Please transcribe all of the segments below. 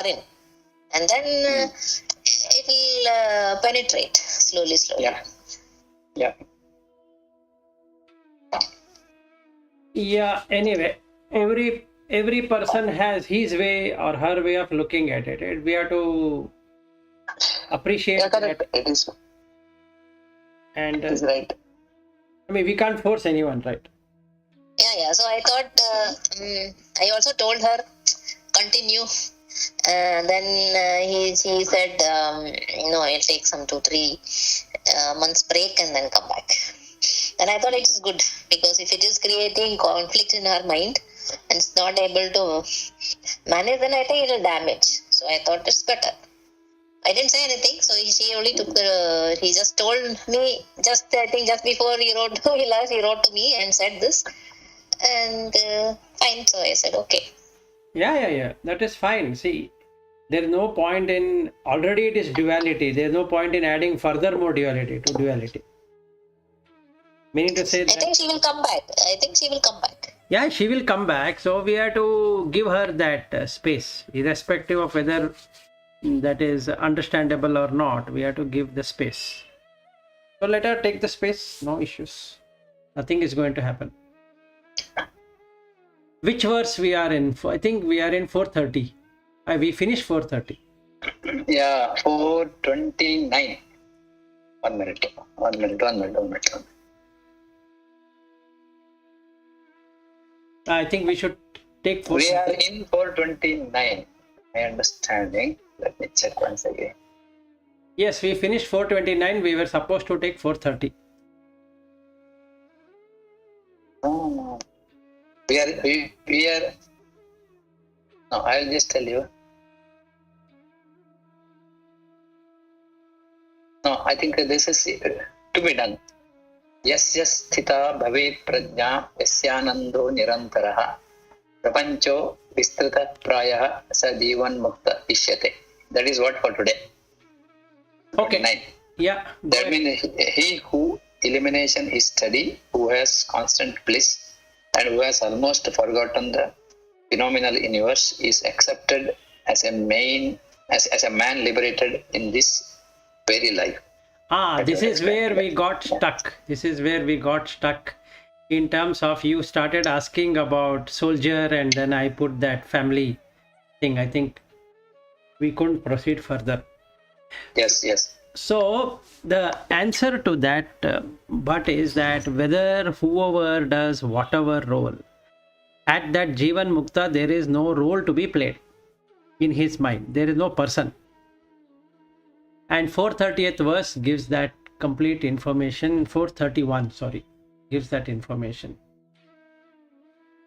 in, and then it will penetrate slowly. Yeah, anyway, every person has his way or her way of looking at it. We have to appreciate that. It is. And it is right. I mean, we can't force anyone, right? Yeah. So I thought, I also told her, continue. Then he said, I'll take some 2-3 months break and then come back. Then I thought it's good, because if it is creating conflict in her mind and it's not able to manage, then I think it will damage. So I thought it's better. I didn't say anything, so she only took he just told me, I think just before he wrote to me and said this, and fine. So I said, okay. Yeah, that is fine. See, there is no point in, already it is duality. There is no point in adding further more duality to duality. Meaning to say that, I think she will come back. Yeah, she will come back. So we have to give her that space, irrespective of whether that is understandable or not. We have to give the space. So let her take the space. No issues. Nothing is going to happen. Which verse we are in? I think we are in 430. We finished 430. Yeah, 429. 1 minute. I think we should take 430. We are in 429. My understanding. Let me check once again. Yes, we finished 429. We were supposed to take 430. Oh. We are. No, I'll just tell you. No, I think this is to be done. Yasya sthita bhavet prajna yasyanando nirantaraha prapancho vistrita prayah sa Jeevan Muktha ishyate. That is what for today. Okay. 9. Yeah. That means he who elimination is study, who has constant bliss, and who has almost forgotten the phenomenal universe, is accepted as a man liberated in this very life. This is where we got stuck. This is where we got stuck in terms of, you started asking about soldier and then I put that family thing. I think we couldn't proceed further. Yes. So the answer to that but is that whether whoever does whatever role, at that Jeevan Mukta there is no role to be played in his mind. There is no person. And 430th verse gives that complete information. 431, gives that information.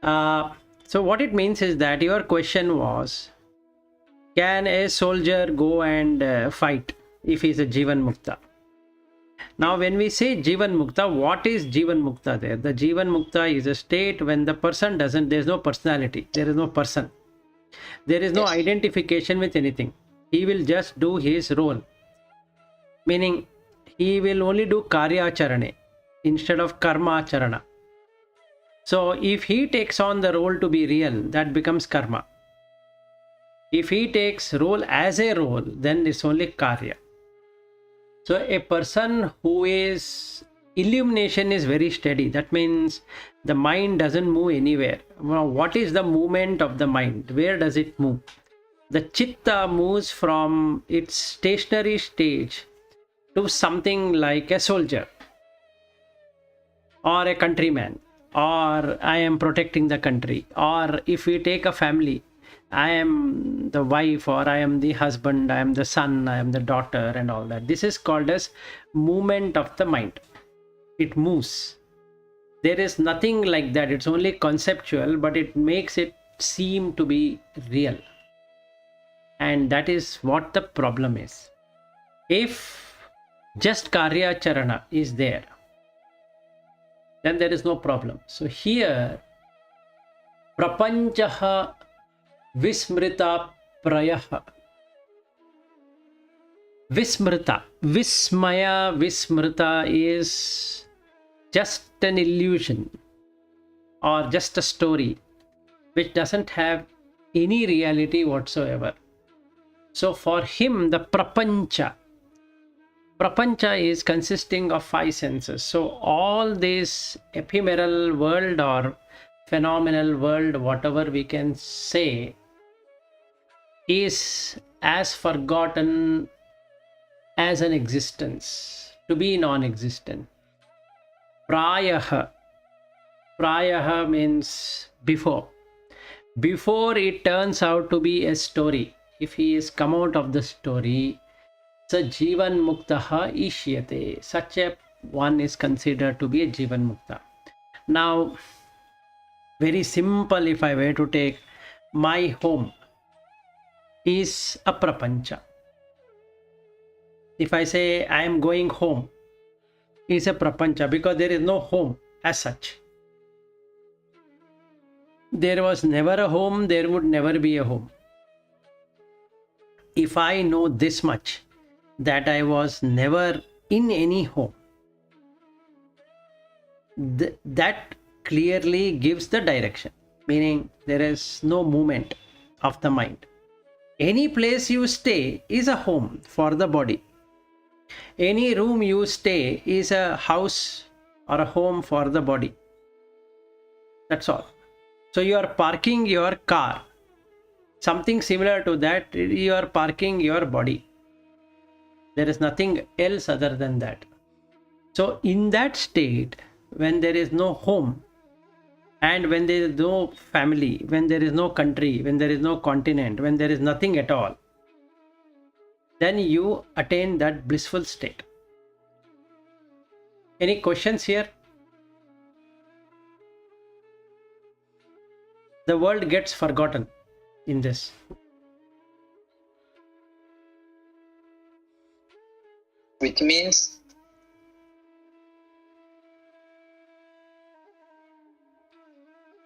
So what it means is that your question was, can a soldier go and fight if he is a Jeevan Mukta? Now when we say Jeevan Mukta, what is Jeevan Mukta there? The Jeevan Mukta is a state when the person there is no personality, there is no person. There is no identification with anything. He will just do his role. Meaning, he will only do karya acharane instead of karma acharana. So, if he takes on the role to be real, that becomes karma. If he takes role as a role, then it's only karya. So, a person who is illumination is very steady. That means the mind doesn't move anywhere. Now, what is the movement of the mind? Where does it move? The chitta moves from its stationary stage to something like a soldier or a countryman, or I am protecting the country, or if we take a family, I am the wife, or I am the husband, I am the son, I am the daughter, and all that. This is called as movement of the mind. It moves. There is nothing like that. It's only conceptual, but it makes it seem to be real. And that is what the problem is. If just karya charana is there, then there is no problem. So here, prapanchaha vismrita prayaha. Vismrita, vismaya, vismrita is just an illusion or just a story which doesn't have any reality whatsoever. So for him, the prapancha is consisting of 5 senses. So all this ephemeral world or phenomenal world, whatever we can say, is as forgotten as an existence, to be non-existent. Prayaha means before it turns out to be a story. If he is come out of the story, sa Jeevan Muktaha ishyate, such a one is considered to be a Jeevan Mukta. Now, very simple, if I were to take, my home is a prapancha. If I say I am going home, is a prapancha, because there is no home as such. There was never a home, there would never be a home. If I know this much, that I was never in any home, that clearly gives the direction, meaning there is no movement of the mind. Any place you stay is a home for the body. Any room you stay is a house or a home for the body. That's all. So you are parking your car. Something similar to that, you are parking your body. There is nothing else other than that. So in that state, when there is no home, and when there is no family, when there is no country, when there is no continent, when there is nothing at all, then you attain that blissful state. Any questions here? The world gets forgotten in this. Which means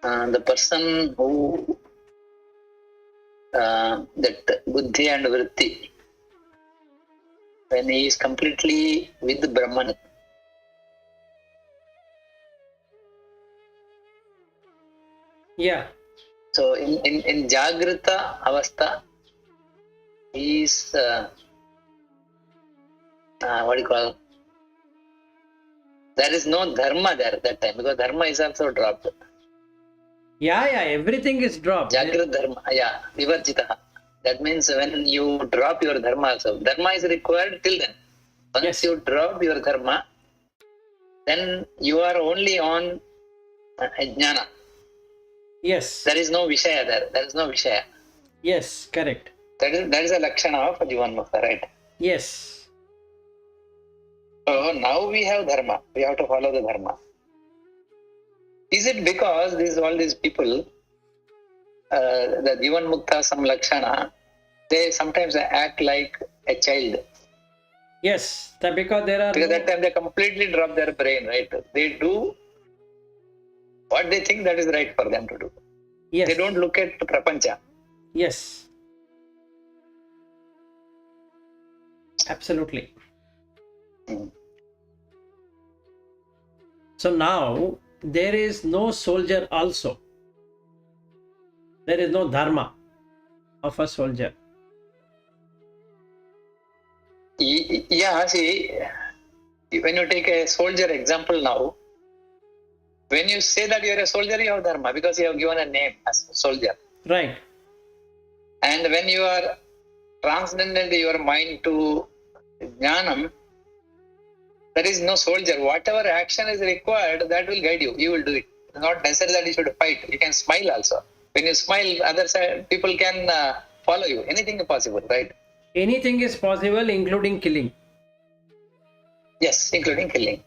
the person who that buddhi and vritti, when he is completely with Brahman, Yeah. so in Jagrita Avastha, he is what do you call? There is no dharma there at that time, because dharma is also dropped. Yeah, everything is dropped. Jagrita dharma, vivarjitaha. That means when you drop your dharma also, dharma is required till then. Once you drop your dharma, then you are only on jnana. Yes. There is no vishaya there. There is no vishaya. Yes, correct. That is a lakshana of Jeevan Mukta, right? Yes. So now we have dharma. We have to follow the dharma. Is it because all these people, the Jeevan Mukta, some lakshana, they sometimes act like a child? Yes, because there are. Because that time they completely drop their brain, right? They do what they think that is right for them to do. Yes. They don't look at prapancha. Yes. Absolutely. So now there is no soldier also. There is no dharma of a soldier. Yeah, see, when you take a soldier example now, when you say that you are a soldier, you have dharma, because you have given a name as soldier. Right. And when you are transcended your mind to jnanam, there is no soldier. Whatever action is required, that will guide you. You will do it. It's not necessary that you should fight. You can smile also. When you smile, other side, people can follow you. Anything is possible, right? Anything is possible, including killing. Yes, including killing.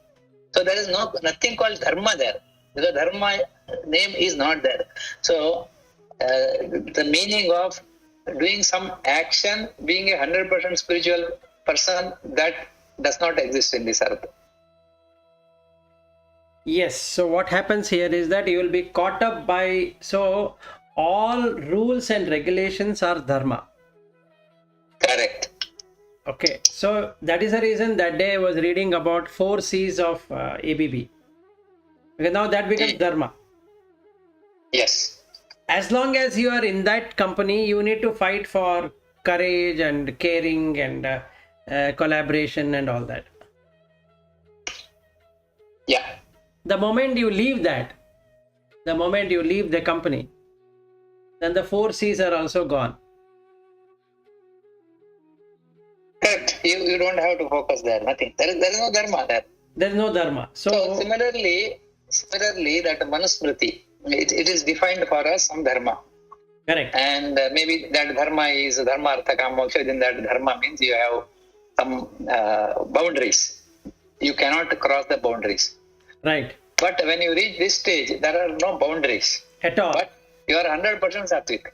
So there is nothing called dharma there. Because dharma name is not there. So the meaning of doing some action, being a 100% spiritual person, that does not exist in this earth. Yes. So what happens here is that you will be caught up by. So all rules and regulations are dharma. Correct. Okay. So that is the reason that day I was reading about 4 C's of ABB. Okay, now that becomes dharma. Yes. As long as you are in that company, you need to fight for courage and caring and collaboration and all that. Yeah. The moment you leave that, the moment you leave the company, then the 4 C's are also gone. Correct. You don't have to focus there. Nothing. There is no dharma there. There is no dharma. So similarly, that Manusmriti, it is defined for us some dharma. Correct. And maybe that dharma is dharma, artha, kama, moksha. Then that dharma means you have some boundaries. You cannot cross the boundaries. Right. But when you reach this stage, there are no boundaries. At all. But you are 100% sattvic.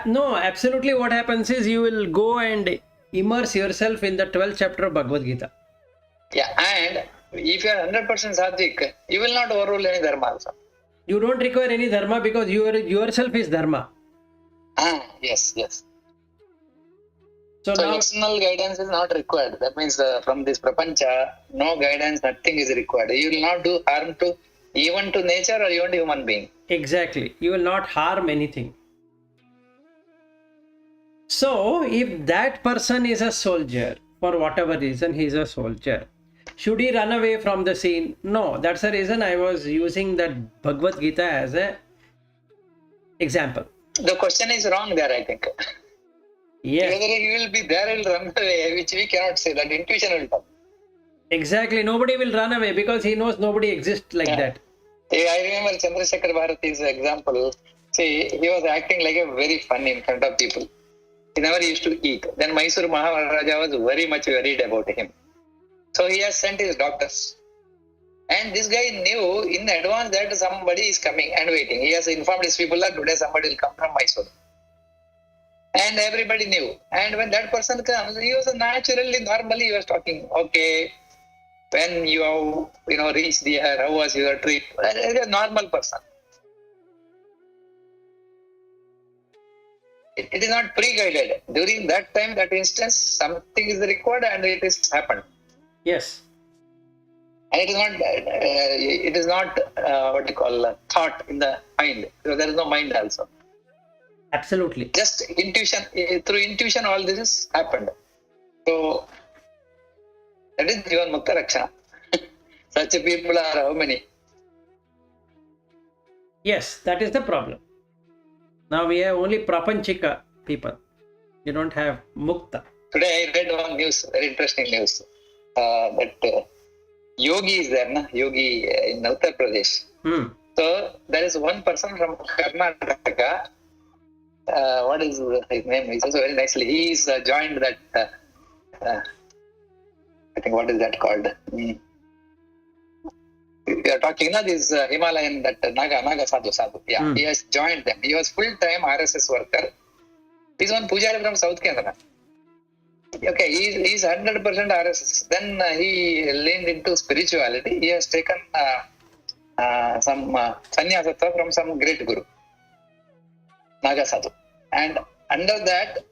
No, absolutely what happens is you will go and immerse yourself in the 12th chapter of Bhagavad Gita. Yeah, and if you are 100% sattvic, you will not overrule any dharma also. You don't require any dharma because yourself is dharma. Yes. So So now, external guidance is not required. That means from this prapancha, no guidance, nothing is required. You will not do harm to even to nature or even to human being. exactly, you will not harm anything. So if that person is a soldier, for whatever reason he is a soldier, should he run away from the scene? No, that's the reason I was using that Bhagavad Gita as a example. The question is wrong there, I think. Yes. Whether he will be there, he will run away, which we cannot say. That intuition will come. Exactly. Nobody will run away because he knows nobody exists like that. I remember Chandrasekhar Bharati's example. See, he was acting like a very fun in front of people. He never used to eat. Then Mysore Maharaja was very much worried about him. So he has sent his doctors. And this guy knew in advance that somebody is coming and waiting. He has informed his people that today somebody will come from Mysore. And everybody knew. And when that person comes, he was normally he was talking, okay, when you have, reached there, how was your trip? A normal person. It is not pre-guided. During that time, that instance, something is required and it is happened. Yes. And it is not what you call thought in the mind. So there is no mind also. Absolutely. Just intuition. Through intuition, all this has happened. So that is Jeevan Mukta Rakshana. Such people are how many? Yes, that is the problem. Now we have only Prapanchika people. You don't have Mukta. Today I read one news, very interesting news. That Yogi is there, na? Yogi in Uttar Pradesh. So there is one person from Karnataka. What is his name? He's also very nicely. He is joined that. I think what is that called? We are talking now. This Himalayan that Naga Sadhu. Yeah, he has joined them. He was full-time RSS worker. He's one Pujari from South Kerala. Okay, he's 100% RSS. Then he leaned into spirituality. He has taken some sannyasatva from some great guru, Naga Sadhu. And under that,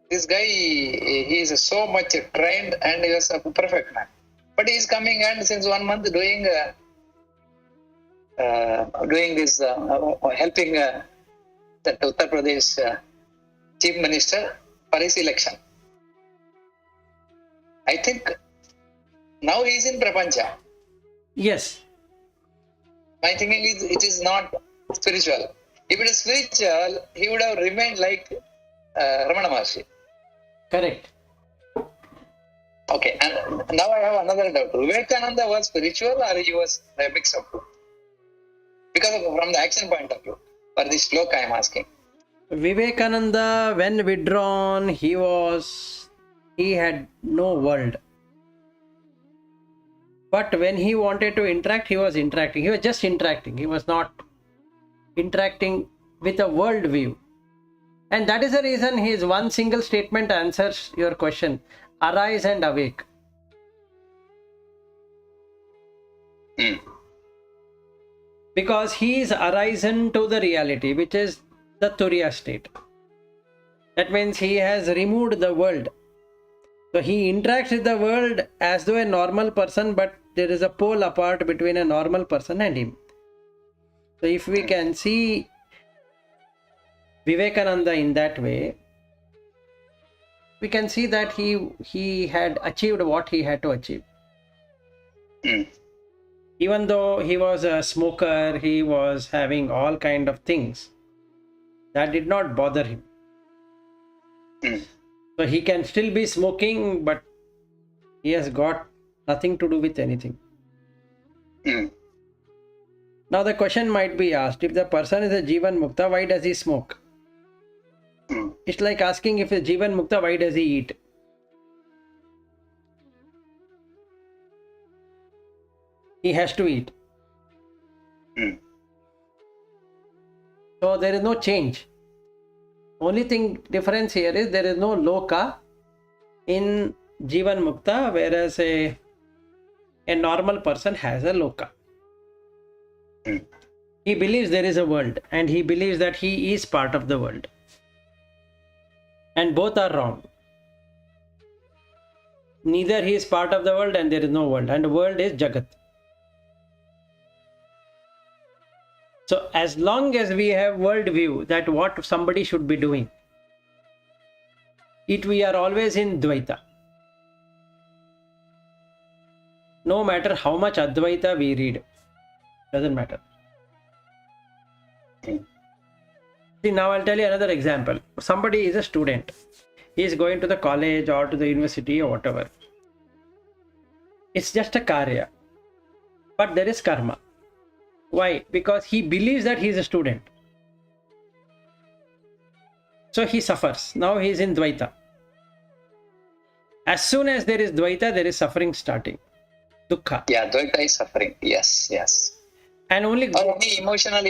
this guy, he is so much trained and he was a perfect man. But he is coming and since 1 month doing this, helping that Uttar Pradesh Chief Minister for his election. I think now he is in Prapancha. Yes. My thinking is it is not spiritual. If it is spiritual, he would have remained like Ramana Maharshi. Correct. Okay, and now I have another doubt. Vivekananda was spiritual or he was a mix of two? Because from the action point of view, for this sloka I am asking. Vivekananda, when withdrawn, he had no world. But when he wanted to interact, he was interacting. He was just interacting. He was not interacting with a world view. And that is the reason his one single statement answers your question. Arise and awake. Because he is arisen to the reality, which is the Turiya state. That means he has removed the world. So he interacts with the world as though a normal person, but there is a pole apart between a normal person and him. So if we can see Vivekananda in that way, we can see that he had achieved what he had to achieve. Even though he was a smoker, he was having all kind of things, that did not bother him. So he can still be smoking, but he has got nothing to do with anything. Now the question might be asked, if the person is a Jeevan Mukta, why does he smoke? It's like asking, if a Jeevan Mukta, why does he eat? He has to eat. So there is no change. Only thing difference here is there is no loka in Jeevan Mukta, whereas a normal person has a loka. He believes there is a world and he believes that he is part of the world. And both are wrong. Neither he is part of the world and there is no world. And the world is Jagat. So as long as we have world view that what somebody should be doing, we are always in Dvaita. No matter how much Advaita we read, doesn't matter. See, now I'll tell you another example. Somebody is a student. He is going to the college or to the university or whatever. It's just a karya. But there is karma. Why? Because he believes that he is a student. So he suffers. Now he is in Dvaita. As soon as there is Dvaita, there is suffering starting. Dukkha. Yeah, Dvaita is suffering. Yes, yes. And only Any emotional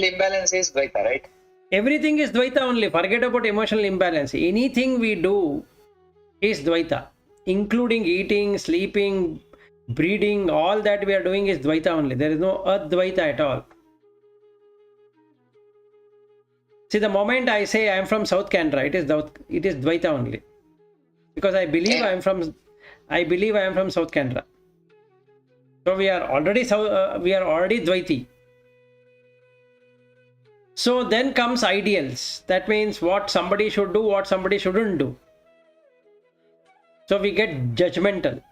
imbalance is Dvaita, right? everything is Dvaita only. Forget about emotional imbalance. Anything we do is Dvaita. Including eating, sleeping, breeding, all that we are doing is Dvaita only. There is no Advaita at all. See, the moment I say I am from South Canara, it is Dvaita only. Because I believe I am from South Canara. So we are already Dvaiti. So then comes ideals. That means what somebody should do, what somebody shouldn't do. So we get judgmental.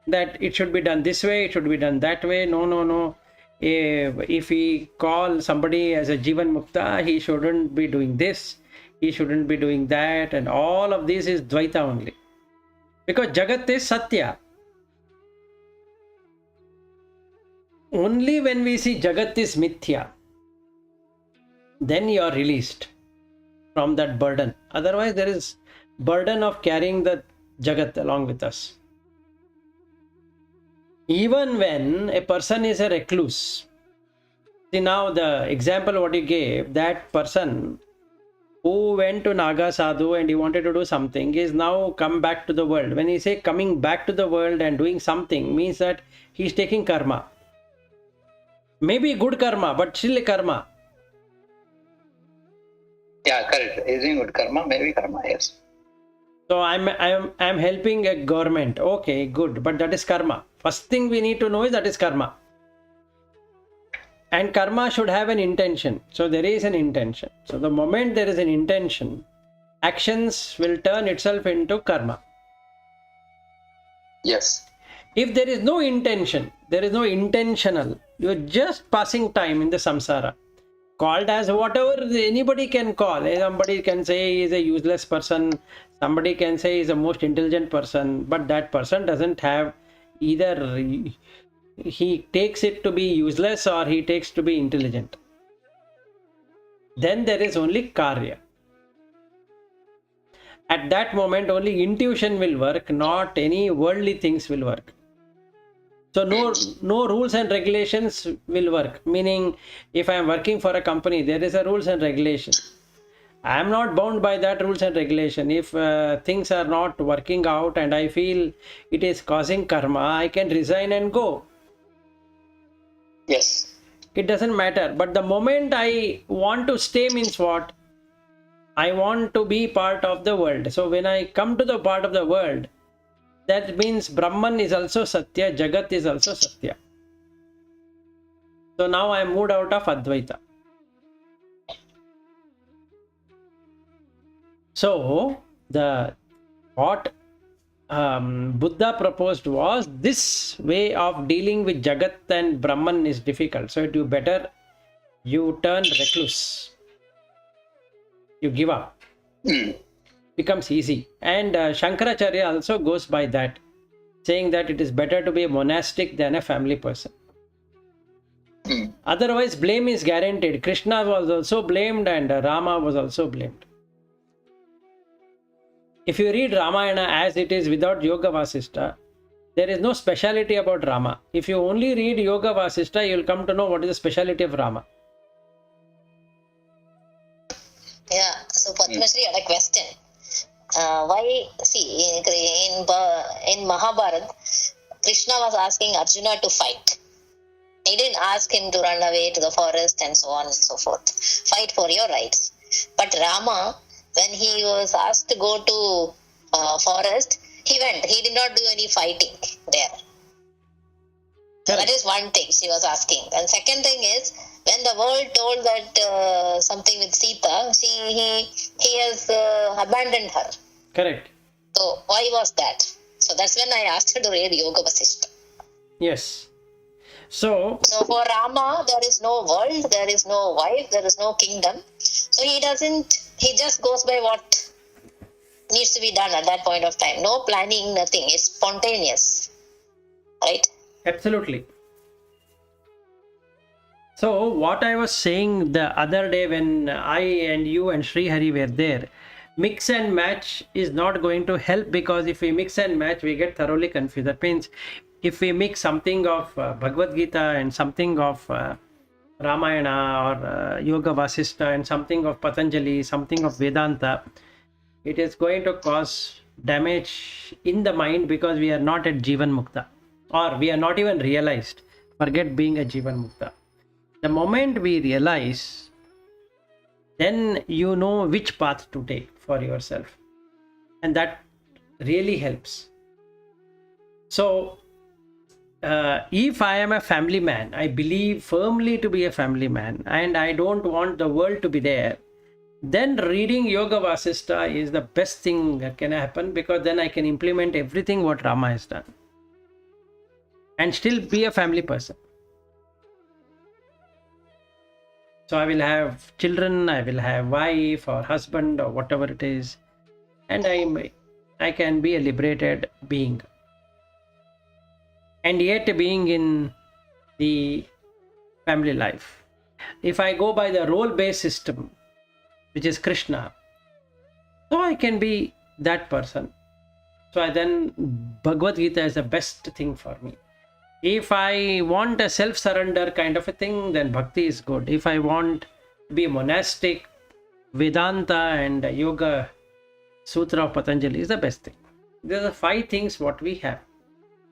That it should be done this way, it should be done that way. No. If we call somebody as a Jeevan Mukta, he shouldn't be doing this, he shouldn't be doing that, and all of this is Dvaita only. Because Jagat is Satya. Only when we see Jagat is Mithya, then you are released from that burden. Otherwise, there is burden of carrying the Jagat along with us. Even when a person is a recluse, see now the example what you gave, that person who went to Naga Sadhu and he wanted to do something is now come back to the world. When he say coming back to the world and doing something, means that he is taking karma. Maybe good karma, but still a karma. Yeah, correct. Is doing good karma, maybe karma, yes. So I'm helping a government. Okay, good, but that is karma. First thing we need to know is that is karma. And karma should have an intention. So there is an intention. So the moment there is an intention, actions will turn itself into karma. Yes. If there is no intention, there is no intentional, you're just passing time in the samsara. Called as whatever anybody can call. Somebody can say he is a useless person. Somebody can say he is the most intelligent person. But that person doesn't have either, he takes it to be useless or he takes to be intelligent. Then there is only karya. At that moment only intuition will work, not any worldly things will work. So no rules and regulations will work. Meaning, if I am working for a company, there is a rules and regulation. I am not bound by that rules and regulation. If things are not working out and I feel it is causing karma, I can resign and go. Yes. It doesn't matter. But the moment I want to stay means what? I want to be part of the world. So when I come to the part of the world, that means Brahman is also Satya, Jagat is also Satya. So now I am moved out of Advaita. So the what Buddha proposed was this way of dealing with Jagat and Brahman is difficult. So you better you turn recluse. You give up. Becomes easy. And Shankaracharya also goes by that, saying that it is better to be a monastic than a family person. Otherwise, blame is guaranteed. Krishna was also blamed and Rama was also blamed. If you read Ramayana as it is without Yoga Vasishta, there is no speciality about Rama. If you only read Yoga Vasishta, you will come to know what is the speciality of Rama. Yeah, so Padmashri had a question. Why, see, in Mahabharata, Krishna was asking Arjuna to fight. He didn't ask him to run away to the forest and so on and so forth. Fight for your rights. But Rama, when he was asked to go to forest, he went. He did not do any fighting there. So that is one thing she was asking. And second thing is, when the world told that something with Sita, he has abandoned her. Correct. So why was that? So that's when I asked her to read Yoga Vasishta. Yes. So for Rama, there is no world, there is no wife, there is no kingdom. So he just goes by what needs to be done at that point of time. No planning, nothing. It's spontaneous. Right? Absolutely. So what I was saying the other day when I and you and Sri Hari were there, mix and match is not going to help, because if we mix and match, we get thoroughly confused. That means if we mix something of Bhagavad Gita and something of Ramayana or Yoga Vasishta and something of Patanjali, something of Vedanta, it is going to cause damage in the mind, because we are not at Jeevan Mukta, or we are not even realized. Forget being a Jeevan Mukta. The moment we realize, then you know which path to take for yourself, and that really helps. So if I am a family man, I believe firmly to be a family man, and I don't want the world to be there, then reading Yoga Vasishta is the best thing that can happen, because then I can implement everything what Rama has done and still be a family person. So I will have children, I will have wife or husband or whatever it is, and I can be a liberated being. And yet being in the family life. If I go by the role-based system, which is Krishna, so I can be that person. So then Bhagavad Gita is the best thing for me. If I want a self-surrender kind of a thing, then Bhakti is good. If I want to be monastic, Vedanta and Yoga Sutra of Patanjali is the best thing. These are 5 things what we have.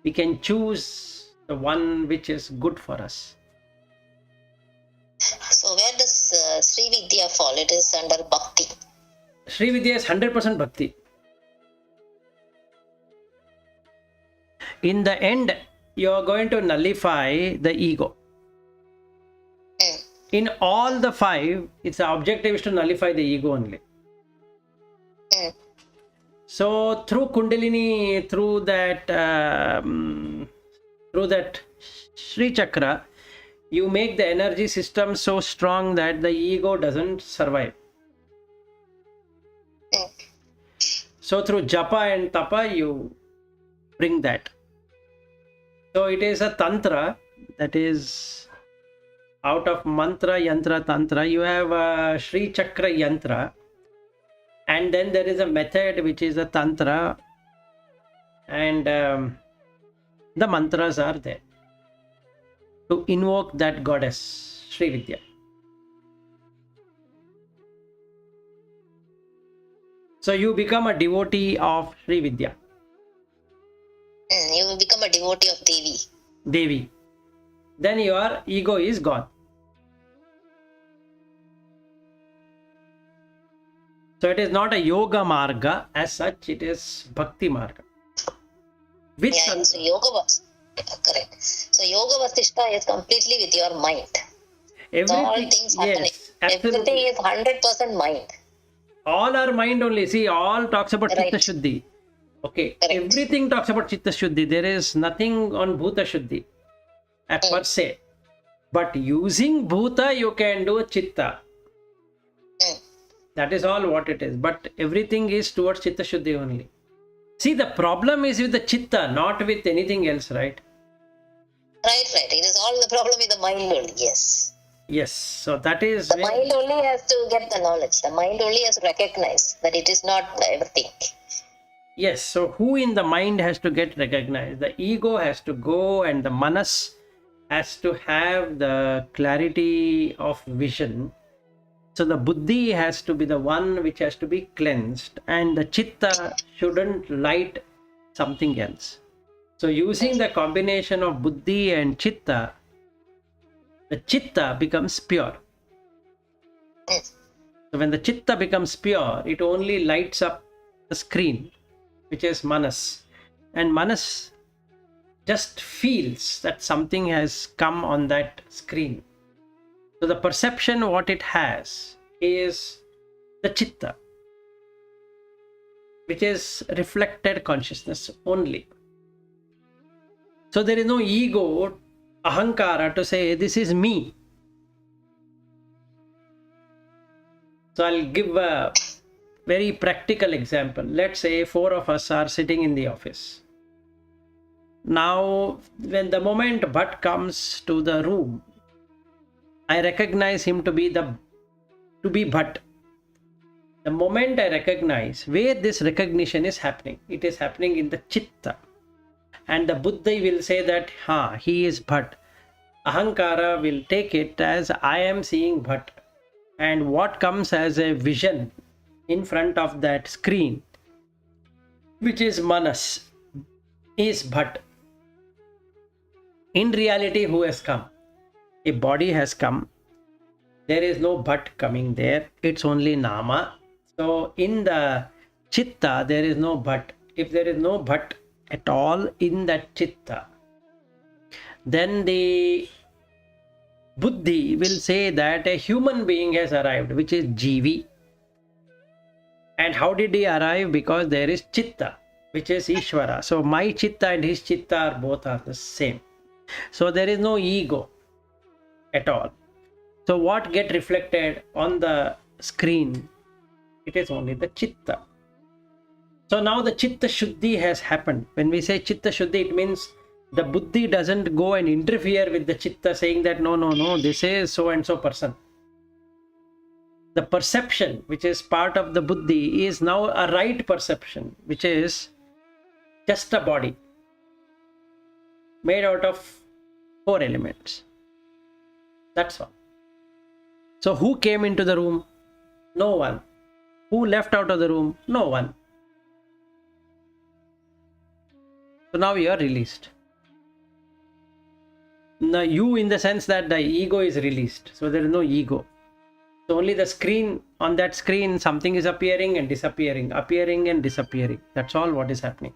We can choose the one which is good for us. So where does Sri Vidya fall? It is under Bhakti. Sri Vidya is 100% Bhakti. In the end, you are going to nullify the ego. In all the 5, its objective is to nullify the ego only. So through Kundalini, through that Sri Chakra, you make the energy system so strong that the ego doesn't survive. So through Japa and Tapa, you bring that. So it is a Tantra, that is out of Mantra, Yantra, Tantra. You have a Sri Chakra Yantra. And then there is a method which is a Tantra, and the mantras are there to invoke that goddess, Sri Vidya. So you become a devotee of Sri Vidya. You will become a devotee of Devi. Devi. Then your ego is gone. So it is not a yoga marga as such, it is bhakti marga. With so yoga was correct. So yoga vasishta is completely with your mind. So all things happening. Yes, absolutely. Everything is 100% mind. All are mind only. See, all talks about Chitta Shuddhi. Okay, Correct. everything talks about Chitta Shuddhi. There is nothing on Bhuta Shuddhi per se. But using Bhuta, you can do Chitta. That is all what it is. But everything is towards Chitta Shuddhi only. See, the problem is with the Chitta, not with anything else, right? Right. It is all the problem with the mind only. Yes. Yes. So that is The mind only has to get the knowledge. The mind only has to recognize that it is not everything. yes. So who in the mind has to get recognized? The ego has to go, and the manas has to have the clarity of vision. So the buddhi has to be the one which has to be cleansed, and the chitta shouldn't light something else. So using the combination of buddhi and chitta, the chitta becomes pure. So when the chitta becomes pure, it only lights up the screen, which is manas. And manas just feels that something has come on that screen. So the perception what it has is the chitta, which is reflected consciousness only. So there is no ego, ahankara to say this is me. So I'll give a very practical example. Let's say 4 of us are sitting in the office. Now, when the moment Bhatt comes to the room, I recognize him to be Bhatt. The moment I recognize where this recognition is happening, it is happening in the chitta. And the Buddha will say that, he is Bhatt. Ahankara will take it as I am seeing Bhatt. And what comes as a vision in front of that screen, which is manas, is Bhatt. In reality, who has come? A body has come. There is no Bhatt coming there. It's only Nama. So in the Chitta, there is no Bhatt. If there is no Bhatt at all in that Chitta, then the Buddhi will say that a human being has arrived, which is Jeevi. And how did he arrive? Because there is Chitta, which is Ishvara. So my Chitta and his Chitta are both the same. So there is no ego at all. So what get reflected on the screen? It is only the Chitta. So now the Chitta Shuddhi has happened. When we say Chitta Shuddhi, it means the Buddhi doesn't go and interfere with the Chitta saying that no, this is so and so person. The perception, which is part of the Buddhi, is now a right perception, which is just a body made out of 4 elements. That's all. So who came into the room? No one. Who left out of the room? No one. So now you are released. Now you, in the sense that the ego is released. So there is no ego. So only the screen, on that screen something is appearing and disappearing, appearing and disappearing. That's all what is happening.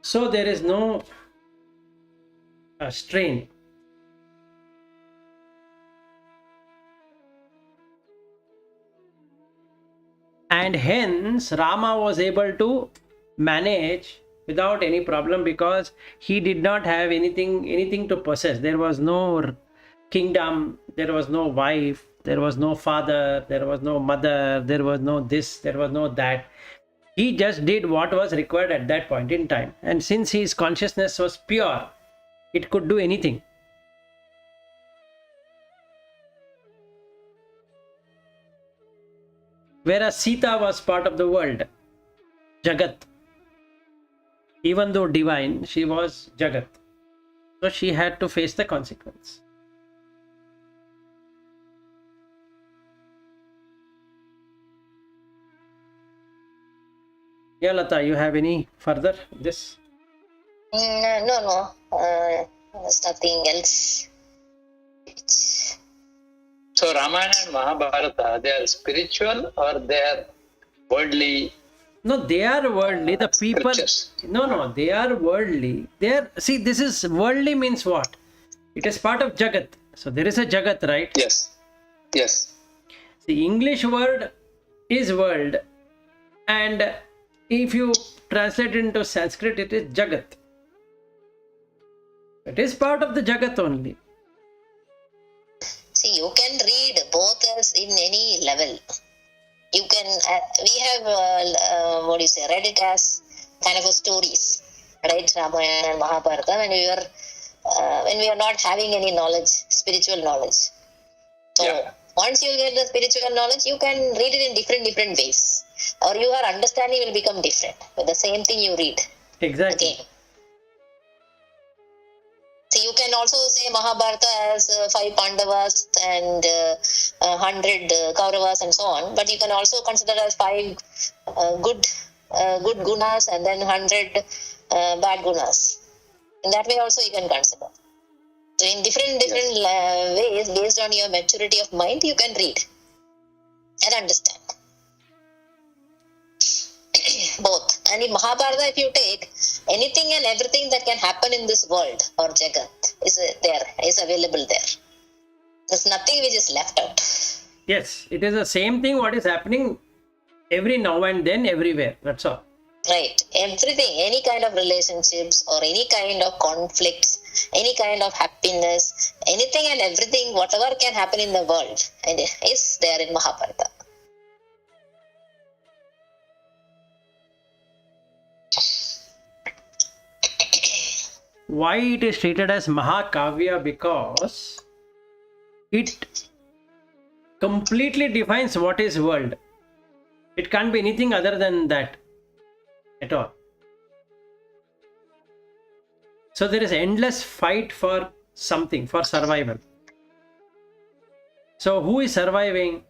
So there is no strain. And hence Rama was able to manage without any problem, because he did not have anything to possess. There was no kingdom, there was no wife, there was no father, there was no mother, there was no this, there was no that. He just did what was required at that point in time. And since his consciousness was pure, it could do anything. Whereas Sita was part of the world, Jagat. Even though divine, she was Jagat. So she had to face the consequence. Yeah, Lata, you have any further this? No. There's nothing else. So Ramayana and Mahabharata, they are spiritual or they are worldly? No, they are worldly. The people. Scriptures. No, they are worldly. See, this is worldly means what? It is part of Jagat. So there is a Jagat, right? Yes. The English word is world, and if you translate it into Sanskrit, it is Jagat. It is part of the Jagat only. See, you can read both as in any level. You can, we have, read it as kind of a stories, right? Ramayana and Mahabharata, when we are not having any knowledge, spiritual knowledge. So, once you get the spiritual knowledge, you can read it in different ways. Or your understanding will become different with the same thing you read. Exactly. Again. So you can also say Mahabharata as 5 Pandavas and 100 Kauravas and so on. But you can also consider as 5 good gunas and then 100 bad gunas. In that way also you can consider. So in different ways, based on your maturity of mind, you can read and understand. Both. And in Mahabharata, if you take, anything and everything that can happen in this world or Jagat is available there. There's nothing which is left out. Yes, it is the same thing what is happening every now and then everywhere. That's all. Right. Everything, any kind of relationships or any kind of conflicts, any kind of happiness, anything and everything, whatever can happen in the world, and is there in Mahabharata. Why it is treated as Mahakavya? Because it completely defines what is world. It can't be anything other than that at all. So there is endless fight for something, for survival. So who is surviving?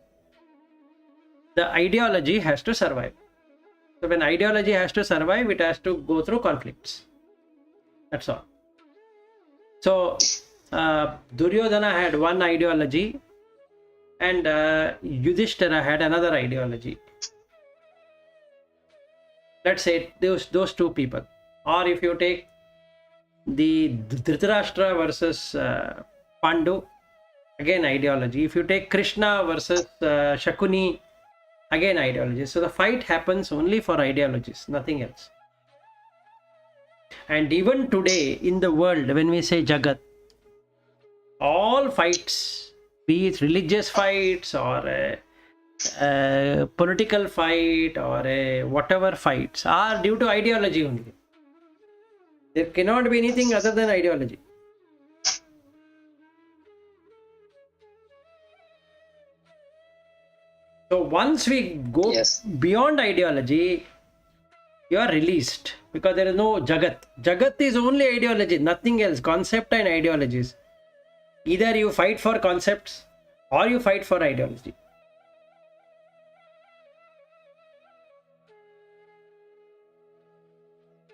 The ideology has to survive. So when ideology has to survive, it has to go through conflicts. That's all. So Duryodhana had one ideology and Yudhishthira had another ideology. Let's say those two people. Or if you take the Dhritarashtra versus Pandu, again ideology. If you take Krishna versus Shakuni, again ideology. So the fight happens only for ideologies, nothing else. And even today in the world, when we say Jagat, all fights, be it religious fights or a political fight or a whatever fights, are due to ideology only. There cannot be anything other than ideology. So once we go beyond ideology, you are released, because there is no Jagat. Jagat is only ideology, nothing else. Concept and ideologies. Either you fight for concepts or you fight for ideology.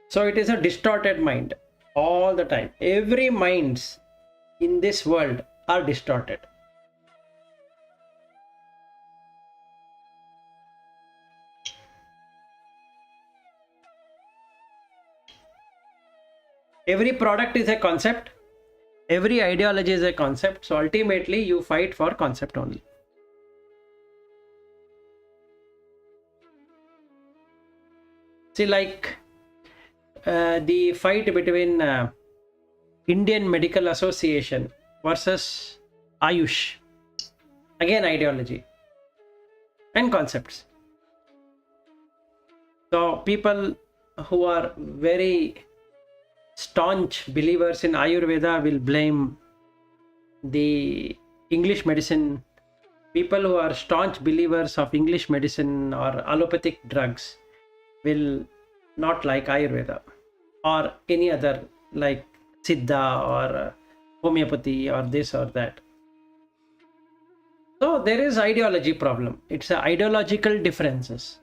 So it is a distorted mind all the time. Every minds in this world are distorted. Every product is a concept. Every ideology is a concept. So ultimately you fight for concept only. See, like the fight between Indian Medical Association versus Ayush. Again ideology and concepts. So people who are very staunch believers in Ayurveda will blame the English medicine. People who are staunch believers of English medicine or allopathic drugs will not like Ayurveda or any other like Siddha or homeopathy or this or that. So there is ideology problem. It's a ideological differences.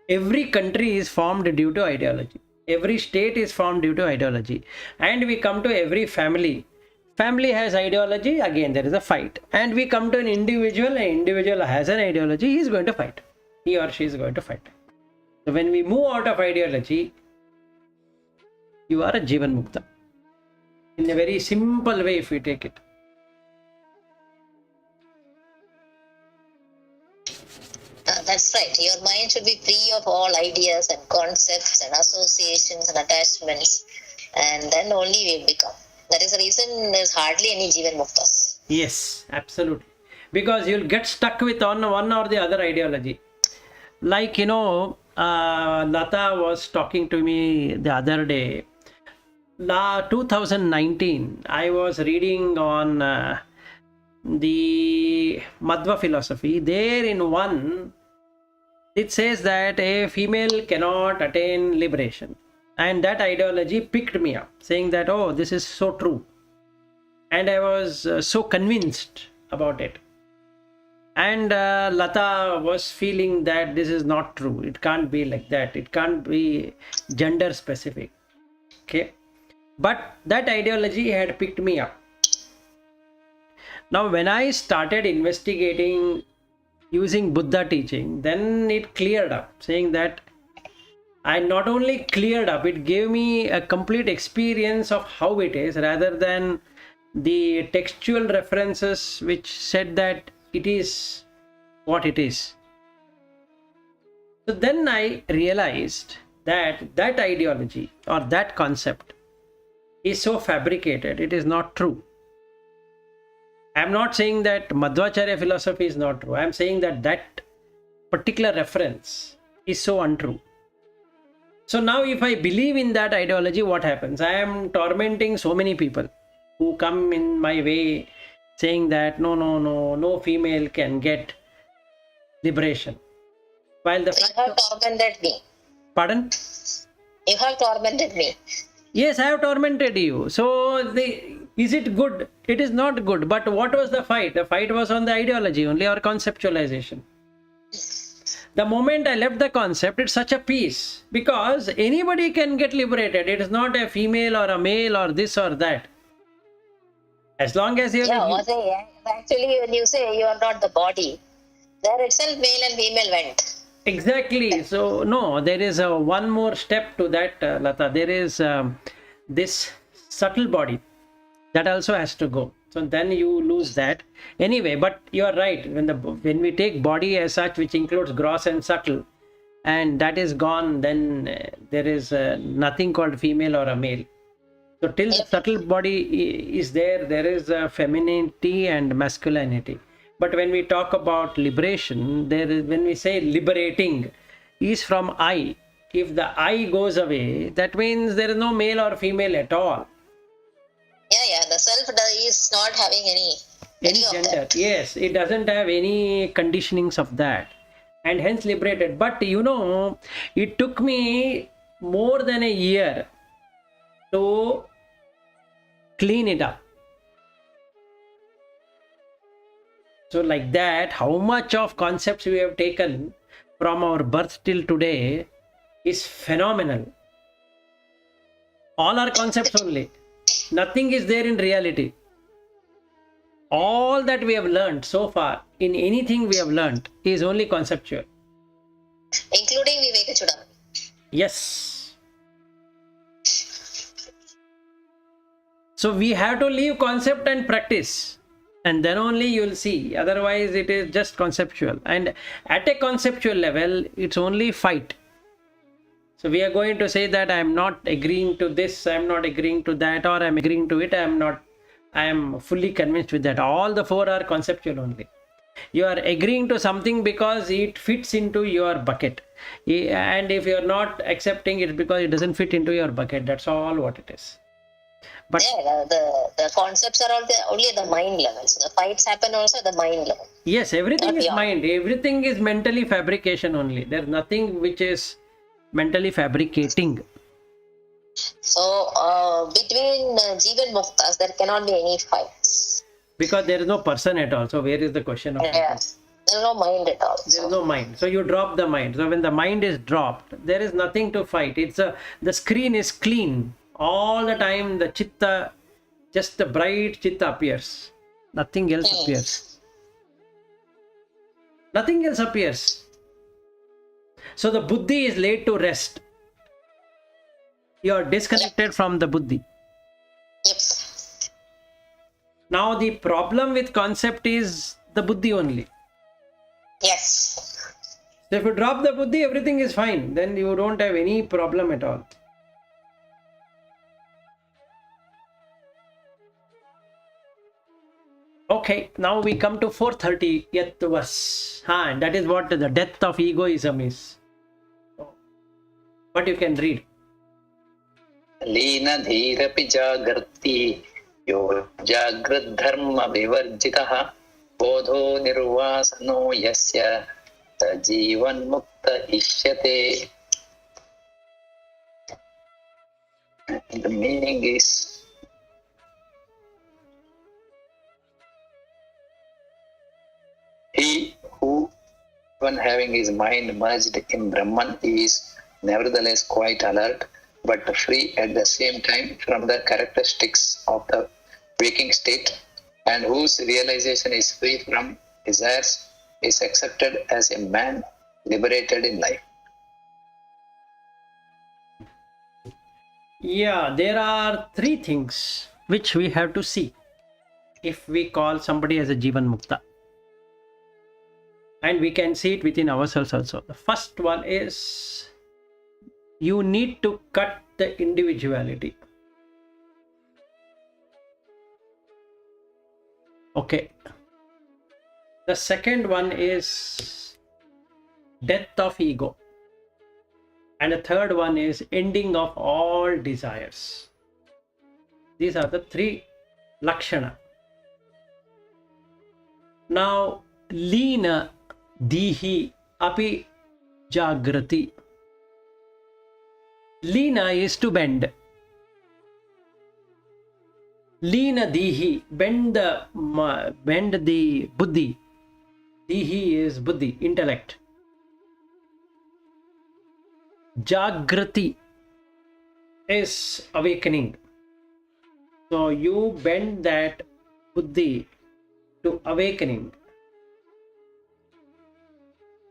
Every country is formed due to ideology. Every state is formed due to ideology. And we come to every family. Family has ideology, again there is a fight. And we come to an individual has an ideology, he is going to fight. He or she is going to fight. So when we move out of ideology, you are a Jeevan Mukta. In a very simple way, if we take it. that's right. Your mind should be free of all ideas and concepts and associations and attachments, and then only will become. That is the reason there's hardly any Jeevan Muktas. Yes, absolutely. Because you'll get stuck with one or the other ideology. Like, Lata was talking to me the other day. 2019, I was reading on the Madhva philosophy. There in one, it says that a female cannot attain liberation. And that ideology picked me up, saying that, oh, this is so true. And I was so convinced about it. And Lata was feeling that this is not true. It can't be like that. It can't be gender specific. Okay. But that ideology had picked me up. Now, when I started investigating using Buddha teaching, then it cleared up, saying that I not only cleared up, it gave me a complete experience of how it is, rather than the textual references which said that it is what it is. So then I realized that that ideology or that concept is so fabricated, it is not true. I am not saying that Madhvacharya philosophy is not true. I am saying that that particular reference is so untrue. So now if I believe in that ideology, what happens? I am tormenting so many people who come in my way saying that no female can get liberation. While the You have tormented me. Pardon? You have tormented me. Yes, I have tormented you. So is it good? It is not good. But what was the fight? The fight was on the ideology only, or conceptualization. The moment I left the concept, it's such a peace, because anybody can get liberated. It is not a female or a male or this or that. As long as you... Actually, when you say you are not the body, there itself male and female went. Exactly. So, no, there is one more step to that, Lata. There is this subtle body that also has to go. So then you lose that. Anyway, but you are right. When we take body as such, which includes gross and subtle, and that is gone, then there is nothing called female or a male. So till the subtle body is there, there is femininity and masculinity. But when we talk about liberation, when we say liberating, is from I. If the I goes away, that means there is no male or female at all. Yeah, the self is not having any gender. Yes, it doesn't have any conditionings of that, and hence liberated. But it took me more than a year to clean it up. So like that, how much of concepts we have taken from our birth till today is phenomenal. All are concepts only. Nothing is there in reality. All that we have learned so far, in anything we have learned, is only conceptual. Including Vivekachudamani. Yes. So we have to leave concept and practice. And then only you will see. Otherwise, it is just conceptual. And at a conceptual level, it's only fight. So we are going to say that I am not agreeing to this, I am not agreeing to that, or I am agreeing to it, I am fully convinced with that. All the four are conceptual only. You are agreeing to something because it fits into your bucket. And if you are not accepting it because it doesn't fit into your bucket, that's all what it is. But the concepts are all only at the mind level. So the fights happen also at the mind level. Yes, everything is mind. Everything is mentally fabrication only. There's nothing which is mentally fabricating. So between Jeevan Muktas, there cannot be any fights. Because there is no person at all. So where is the question of there is no mind at all. There is no mind. So you drop the mind. So when the mind is dropped, there is nothing to fight. The screen is clean. All the time the chitta, just the bright chitta appears. Nothing else appears. Nothing else appears. So the buddhi is laid to rest. You are disconnected from the buddhi. Yep. Now the problem with concept is the buddhi only. Yes. So if you drop the buddhi, everything is fine. Then you don't have any problem at all. Okay, now we come to 430th verse. And that is what the death of egoism is. But you can read. Lena dhirapi jagrati yo jagrat dharma vivarjitaha bodho nirvasano yasya Jeevan Mukta ishyate. The meaning is he who, when having his mind merged in Brahman, is nevertheless quite alert but free at the same time from the characteristics of the waking state, and whose realization is free from desires, is accepted as a man liberated in life. Yeah, there are three things which we have to see if we call somebody as a Jeevan Mukta. And we can see it within ourselves also. The first one is you need to cut the individuality. Okay. The second one is death of ego. And the third one is ending of all desires. These are the three lakshana. Now, Lina Dihi Api Jagrati. Lina is to bend. Lina Dihi, bend the buddhi. Dihi is buddhi, intellect. Jagrati is awakening. So you bend that buddhi to awakening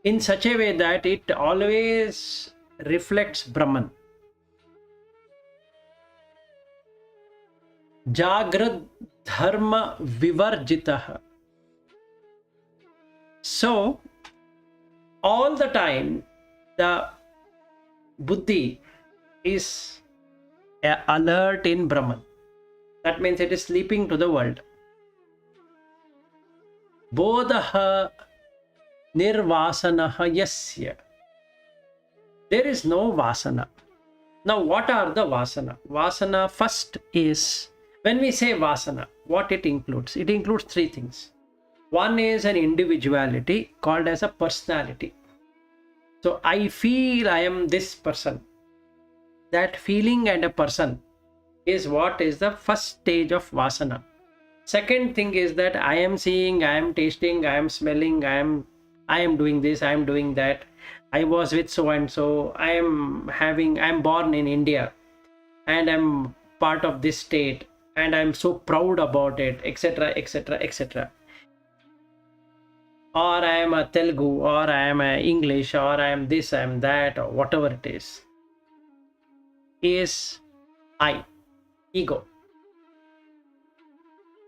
in such a way that it always reflects Brahman. Jagrad dharma vivarjitah. So all the time the buddhi is alert in Brahman. That means it is sleeping to the world. Bodha nirvasana yasya. There is no vasana. Now what are the vasana? Vasana first is, when we say vasana, what it includes? It includes three things. One is an individuality called as a personality. So I feel I am this person. That feeling and a person is what is the first stage of vasana. Second thing is that I am seeing, I am tasting, I am smelling, I am doing this, I am doing that. I was with so and so. I am born in India and I'm part of this state and I'm so proud about it, etc., etc., etc. Or I am a Telugu, or I am a English, or I am this, I am that, or whatever it is I, ego.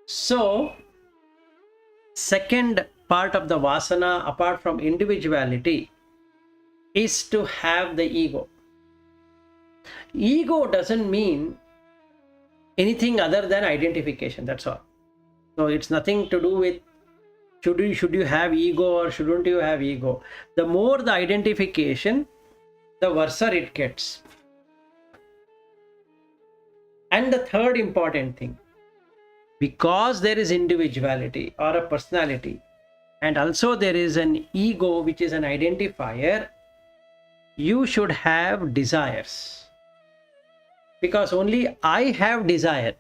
So, second part of the vasana, apart from individuality, is to have the ego. Ego doesn't mean anything other than identification, that's all. So, it's nothing to do with should you have ego or shouldn't you have ego. The more the identification, the worse it gets. And the third important thing, because there is individuality or a personality, and also there is an ego which is an identifier, you should have desires. Because only I have desire.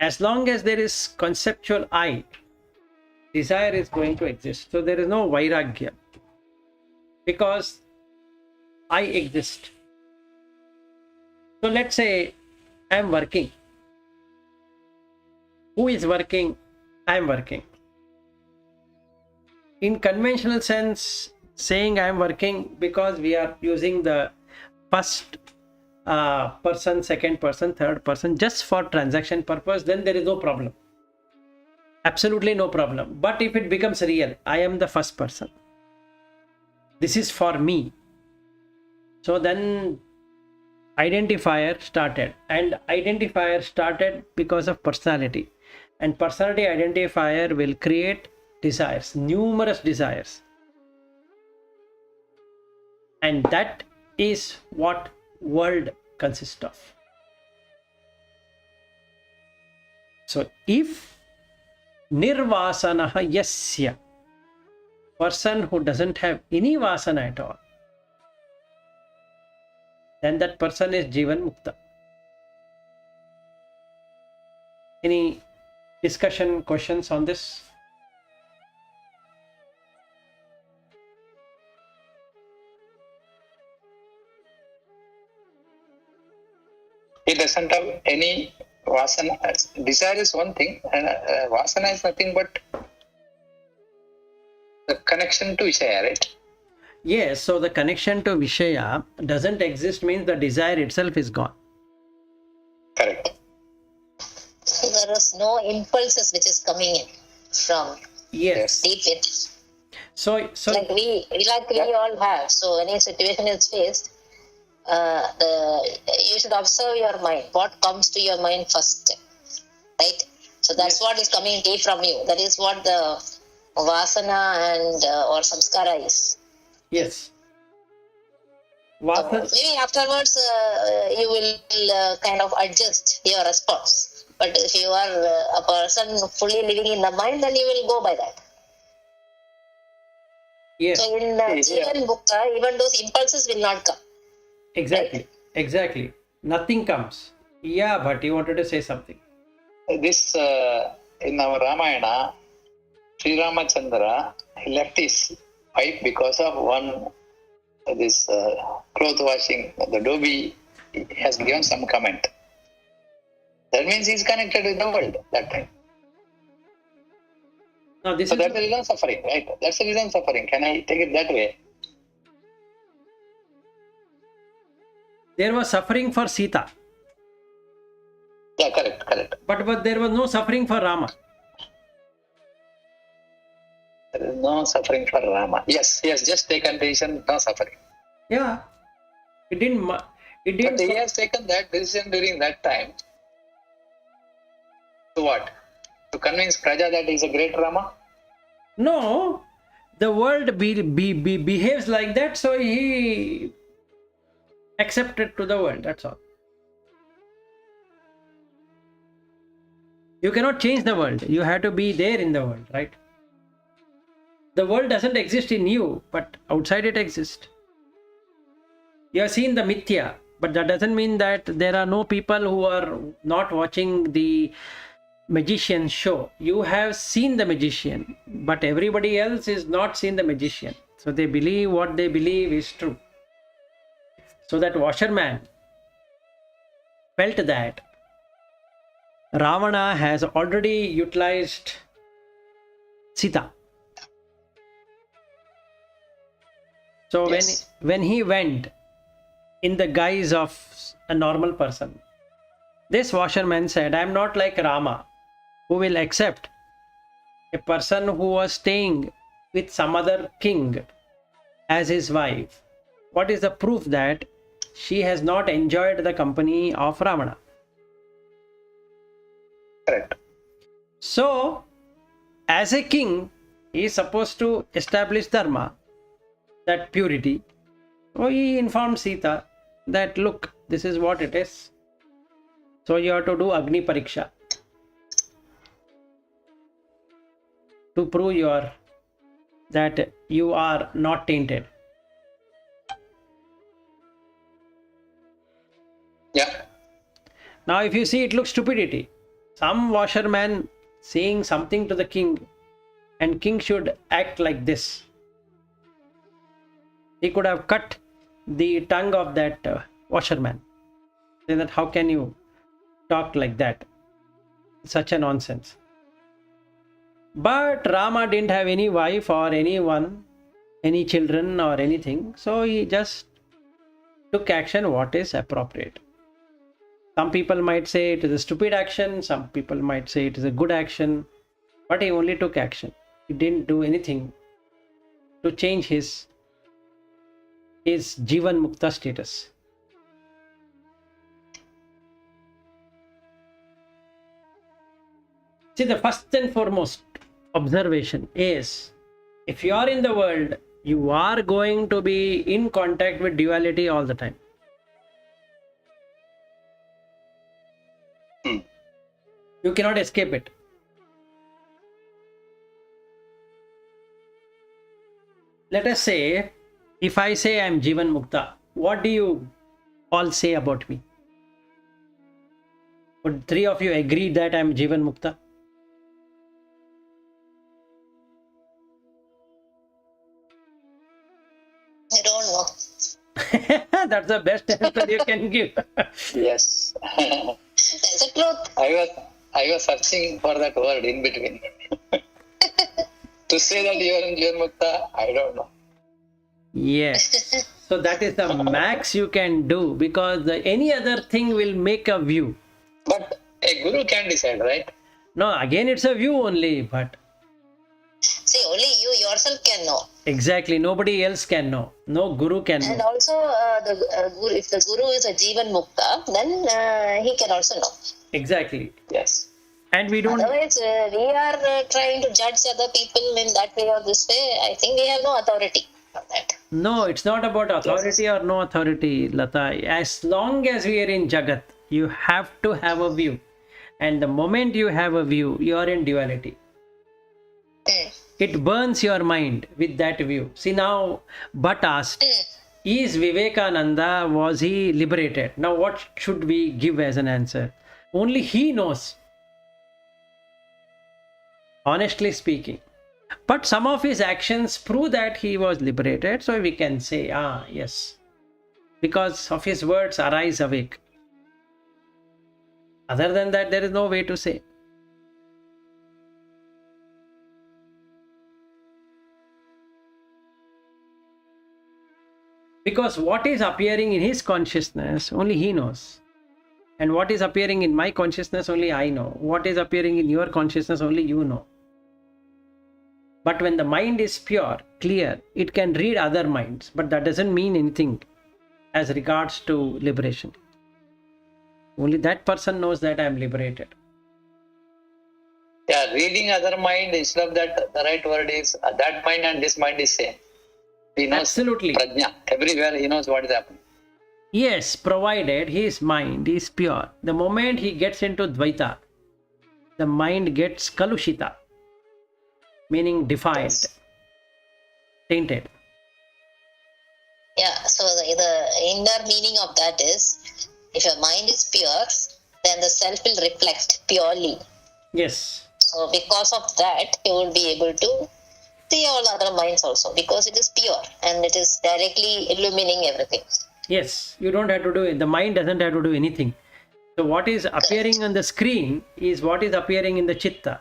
As long as there is conceptual I, desire is going to exist. So there is no vairagya. Because I exist. So let's say I am working. Who is working? I am working. In conventional sense, saying I am working, because we are using the first person, second person, third person just for transaction purpose, then there is no problem. Absolutely no problem. But if it becomes real, I am the first person. this is for me. So then identifier started, and identifier started because of personality, and personality identifier will create desires, numerous desires, and that is what world consists of. So if nirvasanaha yasya, person who doesn't have any vasana at all, then that person is Jeevan Mukta. Any discussion, questions on this? He doesn't have any vasana. Desire is one thing, and vasana is nothing but the connection to Vishaya, right? Yes, so the connection to Vishaya doesn't exist means the desire itself is gone. Correct. So there is no impulses which is coming in from Yes. deep in. So Like we all have. So any situation is faced, you should observe your mind. What comes to your mind first, right? So that's what is coming deep from you. That is what the vasana and or samskara is. yes. Vasana. Maybe afterwards you will kind of adjust your response. But if you are a person fully living in the mind, then you will go by that. Yes. So in Jeevan Mukta, even those impulses will not come. Exactly. Right? Exactly. Nothing comes. Yeah, but you wanted to say something. This in our Ramayana, Sri Ramachandra, he left his wife because of one this cloth washing. The Dhobi has given some comment. That means he is connected with the world that time. Now this So is that's the reason suffering, right? That's the reason suffering. Can I take it that way? there was suffering for Sita, Yeah, correct. but there was no suffering for Rama. There is no suffering for Rama. Yes, just taken decision, no suffering. Yeah. It didn't. But he has taken that decision during that time. To what? To convince Praja that he is a great Rama? No, the world behaves like that, so he accepted to the world. That's all. You cannot change the world. You have to be there in the world, right? The world doesn't exist in you, but outside it exists. You have seen the Mithya, but that doesn't mean that there are no people who are not watching the magician show. You have seen the magician, but everybody else is not seen the magician. So they believe what they believe is true. So that washerman felt that Ravana has already utilized Sita. So Yes. when he went in the guise of a normal person, this washerman said, I'm not like Rama, who will accept a person who was staying with some other king as his wife. What is the proof that she has not enjoyed the company of Ravana? Correct. So, as a king, he is supposed to establish dharma, that purity. So he informed Sita that, look, this is what it is. So you have to do Agni Pariksha to prove that you are not tainted. Yeah. Now, if you see, it looks stupidity. Some washerman saying something to the king, and king should act like this. He could have cut the tongue of that washerman. Say that, how can you talk like that? Such a nonsense. But Rama didn't have any wife or anyone, any children or anything. So he just took action what is appropriate. Some people might say it is a stupid action. Some people might say it is a good action. But he only took action. He didn't do anything to change his is Jeevan Mukta status? See, the first and foremost observation is, if you are in the world, you are going to be in contact with duality all the time. You cannot escape it. Let us say, if I say I am Jeevan Mukta, what do you all say about me? Would three of you agree that I am Jeevan Mukta? I don't know. That's the best answer you can give. Yes. That's the truth. I was searching for that word in between. To say that you are in Jeevan Mukta, I don't know. Yes. So that is the max you can do, because any other thing will make a view. But a guru can decide, right? No, again it's a view only, but See, only you yourself can know. exactly nobody else can know. No guru can And know. also, guru, if the guru is a Jeevan Mukta, then he can also know. Exactly. Yes. And we don't. Otherwise, we are trying to judge other people in that way or this way. I think we have no authority on that. No, it's not about authority or no authority, Lata. As long as we are in Jagat, you have to have a view. And the moment you have a view, you are in duality. It burns your mind with that view. See, now, Bhatt asked, is Vivekananda, was he liberated? Now, what should we give as an answer? Only he knows. Honestly speaking. But some of his actions prove that he was liberated. So we can say, yes. Because of his words, arise awake. Other than that, there is no way to say. Because what is appearing in his consciousness, only he knows. And what is appearing in my consciousness, only I know. What is appearing in your consciousness, only you know. But when the mind is pure, clear, it can read other minds. But that doesn't mean anything as regards to liberation. Only that person knows that I am liberated. Yeah, reading other mind, instead of that, the right word is that mind and this mind is same. He knows Absolutely. Prajna. Everywhere he knows what is happening. Yes, provided his mind is pure. The moment he gets into Dvaita, the mind gets Kalushita, meaning defiled, Yes. tainted. Yeah, so the inner meaning of that is, if your mind is pure, then the self will reflect purely. Yes. So because of that, you will be able to see all other minds also, because it is pure and it is directly illumining everything. Yes, you don't have to do it. The mind doesn't have to do anything. So what is appearing on the screen is what is appearing in the chitta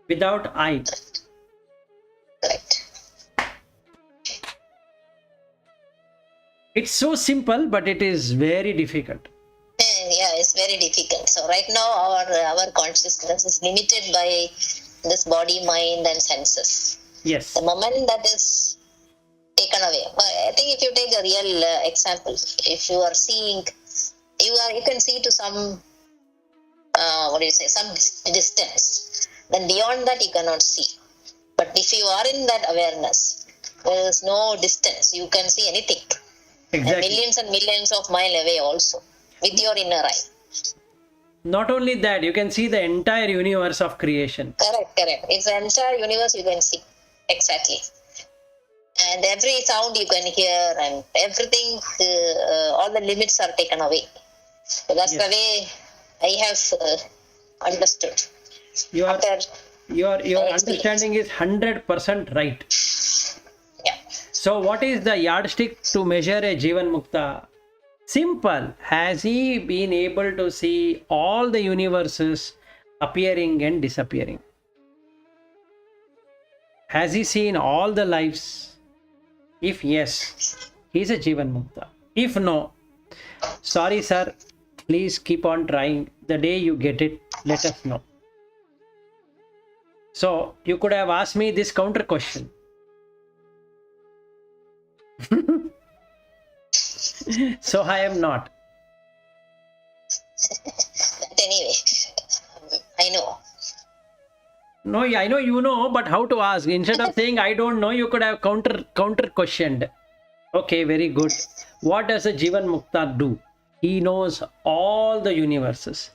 without I. Correct. It's so simple, but it is very difficult. Yeah, it's very difficult. So right now our consciousness is limited by this body, mind and senses. Yes. The moment that is taken away, I think if you take a real example, if you are seeing, you can see to some some distance, then beyond that you cannot see. But if you are in that awareness, there is no distance, you can see anything. Exactly. And millions of miles away also, with your inner eye. Not only that, you can see the entire universe of creation. Correct. It's the entire universe you can see. Exactly. And every sound you can hear and everything, all the limits are taken away. So that's Yes. the way I have understood. Your experience. understanding is 100% right. Yeah. So what is the yardstick to measure a Jeevan Mukta? Simple. Has he been able to see all the universes appearing and disappearing? Has he seen all the lives? If yes, he is a Jeevan Mukta. If no, sorry sir, please keep on trying. The day you get it, let us know. So you could have asked me this counter question. So I am not. But anyway, I know. No, I know you know, but how to ask? Instead of saying I don't know, you could have counter questioned. Okay, very good. What does a Jeevan Mukta do? He knows all the universes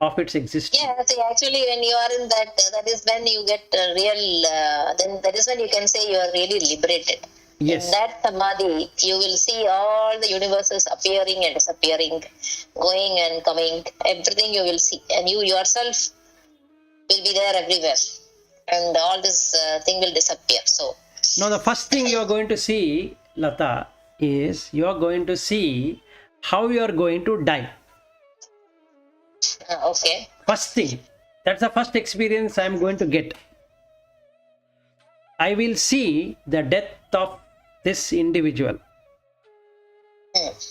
of its existence. Yeah, see, actually, when you are in that, that is when you get real, then that is when you can say you are really liberated. Yes. In that samadhi, you will see all the universes appearing and disappearing, going and coming, everything you will see. And you yourself will be there everywhere. And all this thing will disappear. So, Now, the first thing you are going to see, Lata, is you are going to see how you are going to die. okay. First thing. That's the first experience I am going to get. I will see the death of this individual.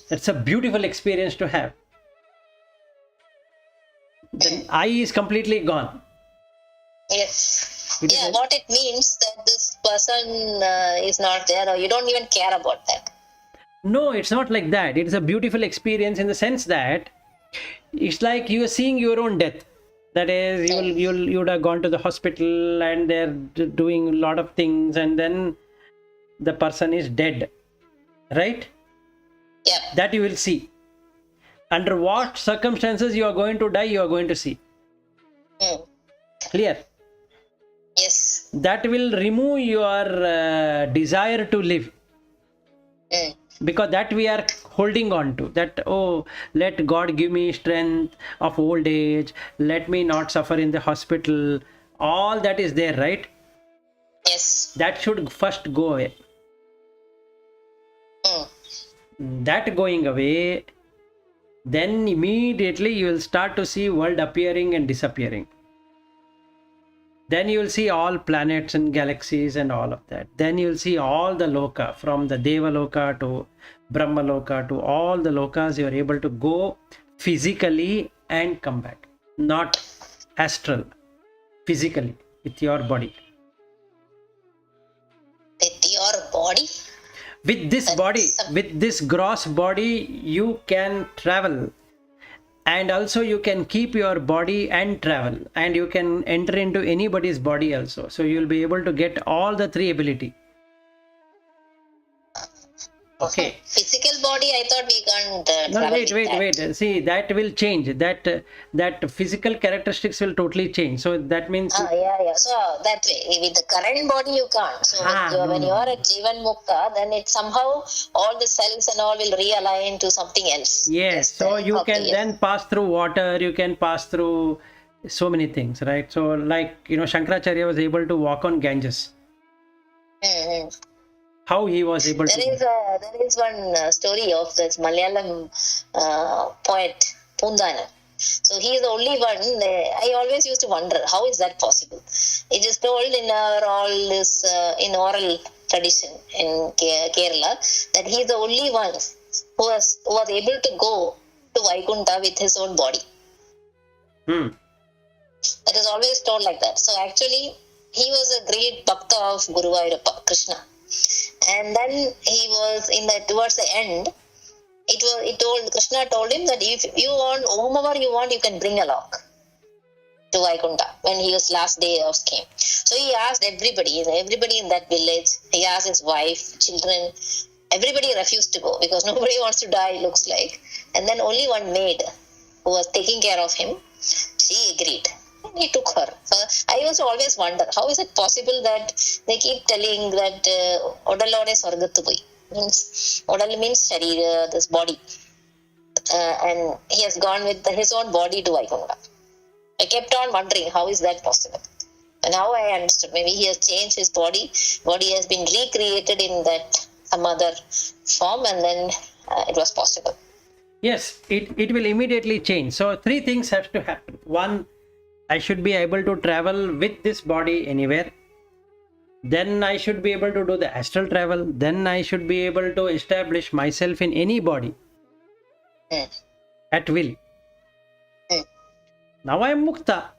That's a beautiful experience to have. The I is completely gone. Yes. It is Yeah, what it means that this person is not there, or you don't even care about that. No, it's not like that. It's a beautiful experience in the sense that it's like you are seeing your own death. That is, you would have gone to the hospital and they're doing a lot of things, and then the person is dead, right? Yeah. That you will see. Under what circumstances you are going to die, you are going to see. Clear? Yes. That will remove your desire to live. Because that we are holding on to, that, oh, let God give me strength of old age, let me not suffer in the hospital, all that is there, right? Yes. That should first go away. That going away, then immediately you will start to see world appearing and disappearing. Then you will see all planets and galaxies and all of that. Then you will see all the loka, from the Deva Loka to Brahma Loka to all the lokas. You are able to go physically and come back. Not astral, physically, with your body. With your body? With this body, with this gross body, you can travel. And also you can keep your body and travel, and you can enter into anybody's body also. So you will be able to get all the three ability. Okay. Physical body, I thought we can't No, travel. wait. See, that will change. That physical characteristics will totally change. So that means. Yeah. So that way, with the current body, you can't. So when you are at Jeevan Mukta, then it somehow all the cells and all will realign to something else. Yes. So you can then pass through water. You can pass through so many things, right? So like, Shankaracharya was able to walk on Ganges. How he was able to. There is one story of this Malayalam poet Pundana. So he is the only one. I always used to wonder, how is that possible? It is told in in oral tradition in Kerala that he is the only one who was able to go to Vaikunta with his own body. That is always told like that. So actually, he was a great bhakta of Guru Vairappa, Krishna. And then he was towards the end, Krishna told him that if you want, whomever you want, you can bring along to Vaikunta when his last day of came. So he asked everybody in that village, he asked his wife, children, everybody refused to go because nobody wants to die, looks like. And then only one maid who was taking care of him, she agreed. And he took her. So I also always wonder, how is it possible that they keep telling that Odalode Swargattu Poi. Odal means Sharira, this body. And he has gone with his own body to Vaikunta. I kept on wondering, how is that possible? And now I understood. Maybe he has changed his body. Body has been recreated in that some other form, and then it was possible. Yes, it will immediately change. So three things have to happen. One, I should be able to travel with this body anywhere. Then I should be able to do the astral travel. Then I should be able to establish myself in any body at will. Now I am Mukta.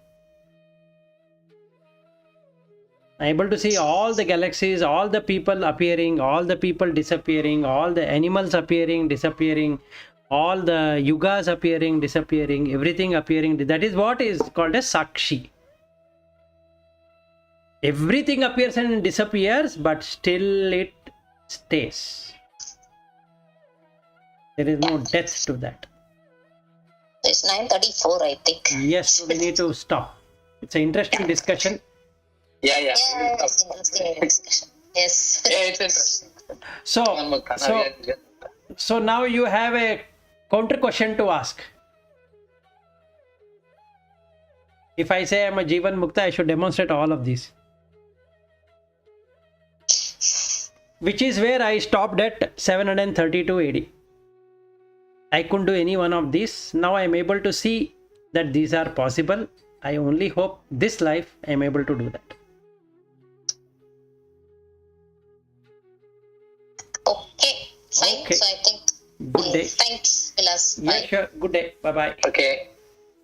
able to see all the galaxies, all the people appearing, all the people disappearing, all the animals appearing, disappearing, all the yugas appearing, disappearing, everything appearing. That is what is called as Sakshi. Everything appears and disappears, but still it stays. There is no death to that. It's 9:34, I think. Yes, so we need to stop. It's an interesting discussion. Yeah. Yeah, it's interesting discussion. Yes. Yeah, it's interesting. So now you have a counter question to ask. If I say I'm a Jeevan Mukta, I should demonstrate all of these. Which is where I stopped at 732 AD. I couldn't do any one of these. Now I am able to see that these are possible. I only hope this life I am able to do that. Okay, fine. Okay. So I think. Good day. Thanks, Vilas. Yeah, Bye. sure. Good day. Bye-bye. Okay.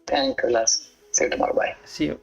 Thank you, Vilas. See you tomorrow. Bye. See you.